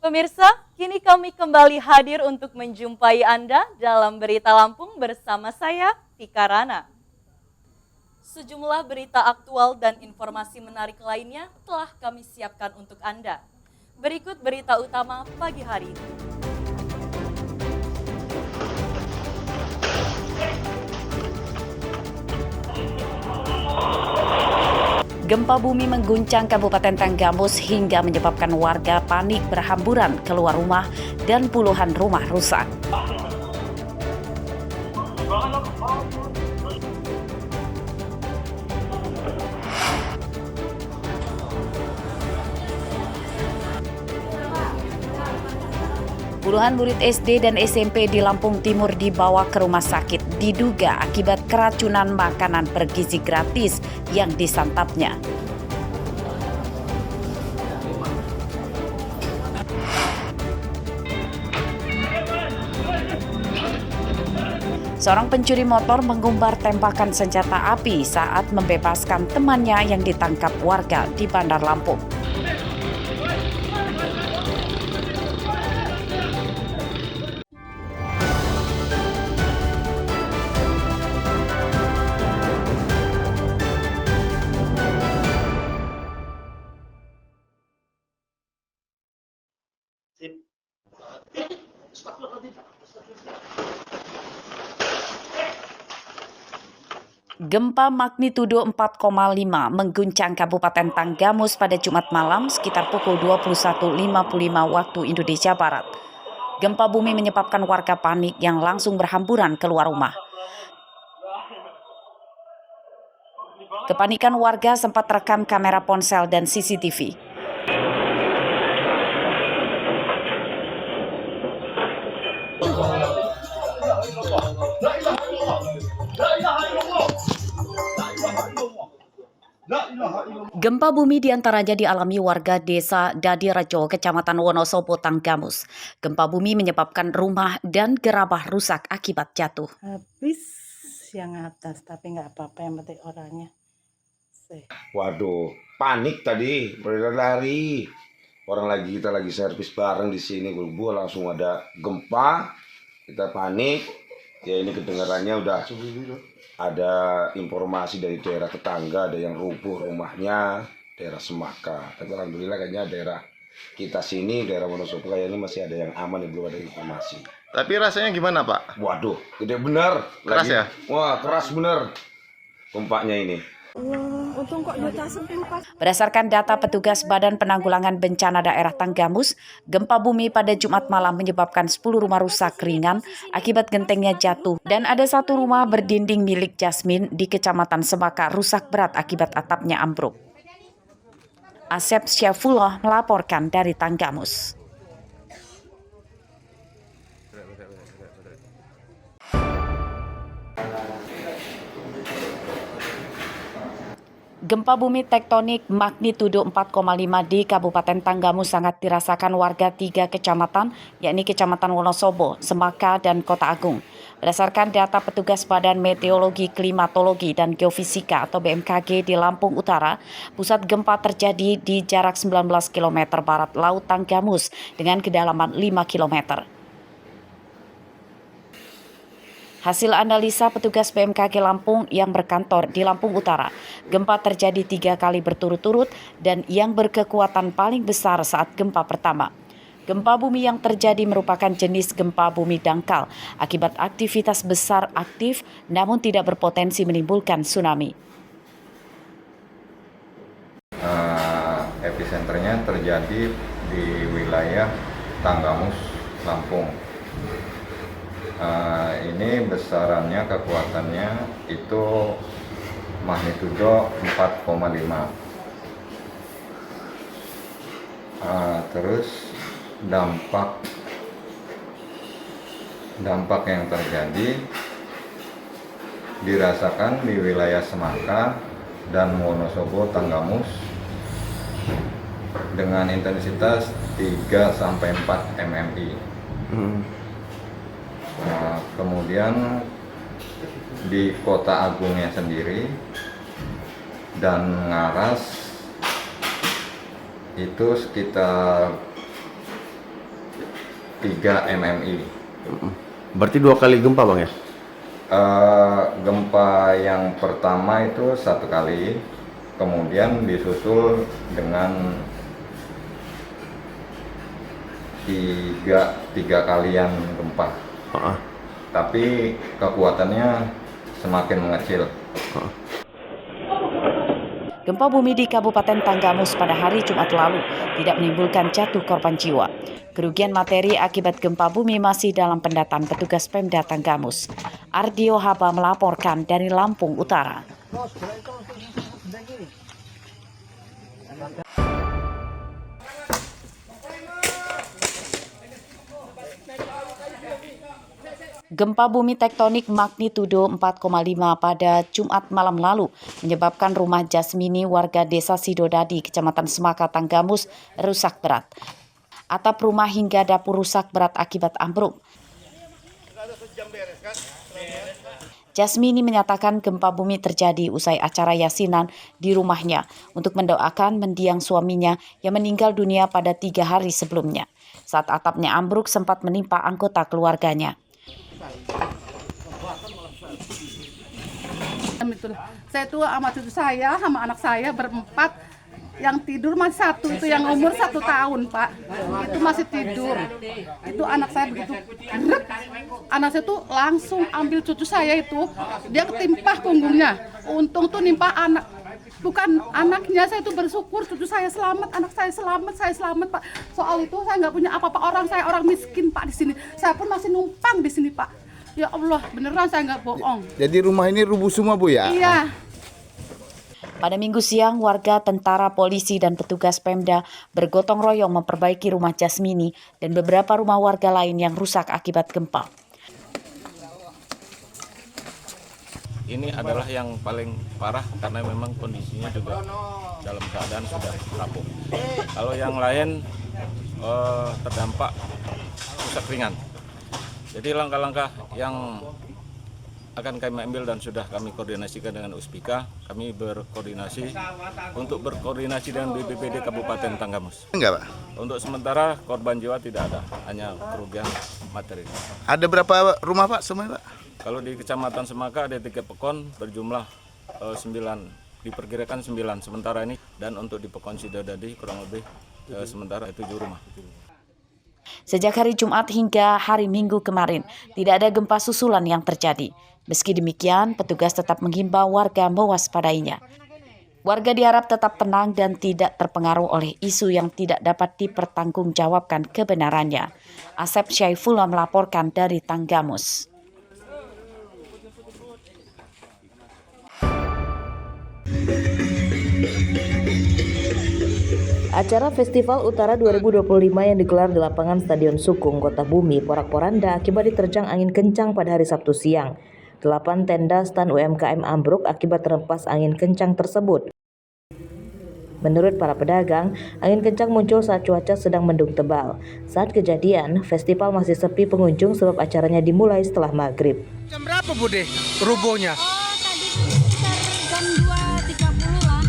Pemirsa, kini kami kembali hadir untuk menjumpai Anda dalam Berita Lampung bersama saya, Tika Rana. Sejumlah berita aktual dan informasi menarik lainnya telah kami siapkan untuk Anda. Berikut berita utama pagi hari ini. Gempa bumi mengguncang Kabupaten Tanggamus hingga menyebabkan warga panik berhamburan keluar rumah dan puluhan rumah rusak. Puluhan murid SD dan SMP di Lampung Timur dibawa ke rumah sakit diduga akibat keracunan makanan bergizi gratis yang disantapnya. Seorang pencuri motor mengumbar tembakan senjata api saat membebaskan temannya yang ditangkap warga di Bandar Lampung. Gempa magnitudo 4,5 mengguncang Kabupaten Tanggamus pada Jumat malam sekitar pukul 21.55 waktu Indonesia Barat. Gempa bumi menyebabkan warga panik yang langsung berhamburan keluar rumah. Kepanikan warga sempat terekam kamera ponsel dan CCTV. Gempa bumi diantaranya dialami warga desa Dadirejo, Kecamatan Wonosobo, Tanggamus. Gempa bumi menyebabkan rumah dan gerabah rusak akibat jatuh. Habis yang atas, tapi nggak apa-apa, yang penting orangnya. Waduh, panik tadi, berlari. Kita lagi servis bareng di sini, gue langsung ada gempa, kita panik. Ya ini kedengarannya udah ada informasi dari daerah tetangga, ada yang rubuh rumahnya, daerah Semaka. Tapi alhamdulillah kayaknya daerah kita sini, daerah Wonosobo kayaknya masih ada yang aman, belum ada informasi. Tapi rasanya gimana, Pak? Waduh, gede bener. Keras ya? Wah, keras bener gempanya ini. Berdasarkan data petugas Badan Penanggulangan Bencana Daerah Tanggamus, gempa bumi pada Jumat malam menyebabkan 10 rumah rusak ringan akibat gentengnya jatuh dan ada satu rumah berdinding milik Jasmine di Kecamatan Semaka rusak berat akibat atapnya ambruk. Asep Syafullah melaporkan dari Tanggamus. Gempa bumi tektonik magnitudo 4,5 di Kabupaten Tanggamus sangat dirasakan warga 3 kecamatan, yakni Kecamatan Wonosobo, Semaka, dan Kota Agung. Berdasarkan data petugas Badan Meteorologi, Klimatologi, dan Geofisika atau BMKG di Lampung Utara, pusat gempa terjadi di jarak 19 km barat Laut Tanggamus dengan kedalaman 5 km. Hasil analisa petugas BMKG Lampung yang berkantor di Lampung Utara, gempa terjadi 3 kali berturut-turut dan yang berkekuatan paling besar saat gempa pertama. Gempa bumi yang terjadi merupakan jenis gempa bumi dangkal akibat aktivitas besar aktif namun tidak berpotensi menimbulkan tsunami. Epicenternya terjadi di wilayah Tanggamus, Lampung. Ini besarannya, kekuatannya itu magnitudo 4,5. Terus dampak yang terjadi dirasakan di wilayah Semaka dan Wonosobo, Tanggamus dengan intensitas 3-4 mmi. Kemudian di Kota Agungnya sendiri dan Ngaras itu sekitar 3 mmi. Berarti 2 kali gempa bang ya? Gempa yang pertama itu 1 kali, kemudian disusul dengan tiga kalian gempa. Tapi kekuatannya semakin mengecil. Gempa bumi di Kabupaten Tanggamus pada hari Jumat lalu tidak menimbulkan jatuh korban jiwa. Kerugian materi akibat gempa bumi masih dalam pendataan petugas Pemda Tanggamus. Ardio Haba melaporkan dari Lampung Utara. Gempa bumi tektonik magnitudo 4,5 pada Jumat malam lalu menyebabkan rumah Jasmini warga desa Sidodadi, Kecamatan Semaka, Tanggamus rusak berat. Atap rumah hingga dapur rusak berat akibat ambruk. Jasmini menyatakan gempa bumi terjadi usai acara yasinan di rumahnya untuk mendoakan mendiang suaminya yang meninggal dunia pada 3 hari sebelumnya. Saat atapnya ambruk sempat menimpa anggota keluarganya. Saya tuh sama cucu saya, sama anak saya berempat, yang tidur masih satu, itu yang umur 1 tahun Pak, itu masih tidur. Itu anak saya begitu, anak saya tuh langsung ambil cucu saya itu, dia ketimpah punggungnya. Untung tuh nimpah anak, bukan anaknya. Saya tuh bersyukur cucu saya selamat, anak saya selamat Pak. Soal itu saya nggak punya apa-apa, saya orang miskin Pak di sini. Saya pun masih numpang di sini Pak. Ya Allah, beneran saya nggak bohong. Jadi rumah ini rubuh semua Bu ya? Iya. Pada Minggu siang, warga, tentara, polisi, dan petugas Pemda bergotong royong memperbaiki rumah Jasmini dan beberapa rumah warga lain yang rusak akibat gempa. Ini adalah yang paling parah karena memang kondisinya juga dalam keadaan sudah rapuh. Kalau yang lain terdampak rusak ringan. Jadi langkah-langkah yang akan kami ambil dan sudah kami koordinasikan dengan Uspika, kami berkoordinasi dengan BPBD Kabupaten Tanggamus. Enggak Pak? Untuk sementara korban jiwa tidak ada, hanya kerugian materi. Ada berapa rumah Pak semuanya Pak? Kalau di Kecamatan Semaka ada 3 pekon berjumlah 9, diperkirakan 9 sementara ini, dan untuk di Pekon Sidodadi kurang lebih sementara 7 rumah. Sejak hari Jumat hingga hari Minggu kemarin, tidak ada gempa susulan yang terjadi. Meski demikian, petugas tetap menghimbau warga mewaspadainya. Warga diharap tetap tenang dan tidak terpengaruh oleh isu yang tidak dapat dipertanggungjawabkan kebenarannya. Asep Syaifullah melaporkan dari Tanggamus. Acara Festival Utara 2025 yang digelar di lapangan Stadion Sukung, Kota Bumi, porak-poranda akibat diterjang angin kencang pada hari Sabtu siang. 8 tenda stan UMKM ambruk akibat terhempas angin kencang tersebut. Menurut para pedagang, angin kencang muncul saat cuaca sedang mendung tebal. Saat kejadian, festival masih sepi pengunjung sebab acaranya dimulai setelah maghrib. Jam berapa Bude rubuhnya? Oh, tadi sekitar jam 2.30 lah.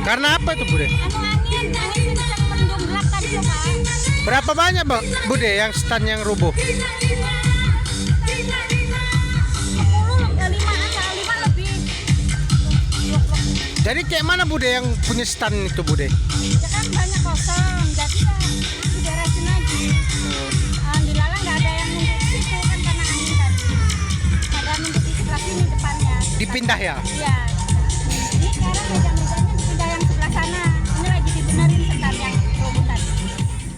Karena apa itu Bude? Angin kencang mendung tadi loh Pak. Berapa banyak Bang Bude yang stand yang rubuh? 5 lebih. Jadi kayak mana Bude yang punya stand itu Bude? Ya kan banyak kosong, jadi ya diberesin lagi. Dilalang nggak ada yang nunggu di situ kan karena angin tadi. Ada nunggu di sebelah sini depannya. Dipindah ya? Iya. Ini sekarang meja-mejanya dipindah yang sebelah sana. Ini lagi dibenerin sebentar yang rubuh tadi.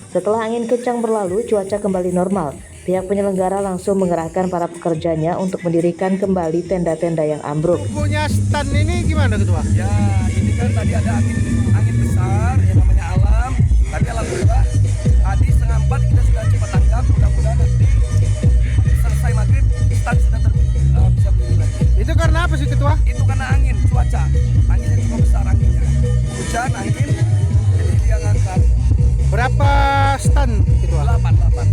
Setelah angin kencang berlalu, cuaca kembali normal. Pihak penyelenggara langsung mengerahkan para pekerjanya untuk mendirikan kembali tenda-tenda yang ambruk. Rubuhnya stand ini gimana Ketua? Ya, ini kan tadi ada angin besar yang namanya alam. Tapi alhamdulillah tadi 3:30 kita sudah cepat tanggap. Mudah-mudahan nanti selesai maghrib stand sudah bisa berdiri lagi. Itu karena apa sih Ketua? Itu karena angin, cuaca. Anginnya cukup besar anginnya. Hujan, angin, jadi dia ngangkat. Berapa stand Ketua? 8 stand.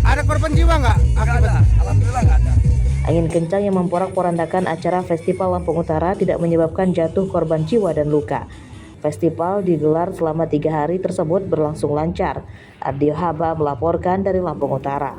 Ada korban jiwa nggak? Nggak ada, alhamdulillah nggak ada. Angin kencang yang memporak-porandakan acara Festival Lampung Utara tidak menyebabkan jatuh korban jiwa dan luka. Festival digelar selama 3 hari tersebut berlangsung lancar. Ardio Haba melaporkan dari Lampung Utara.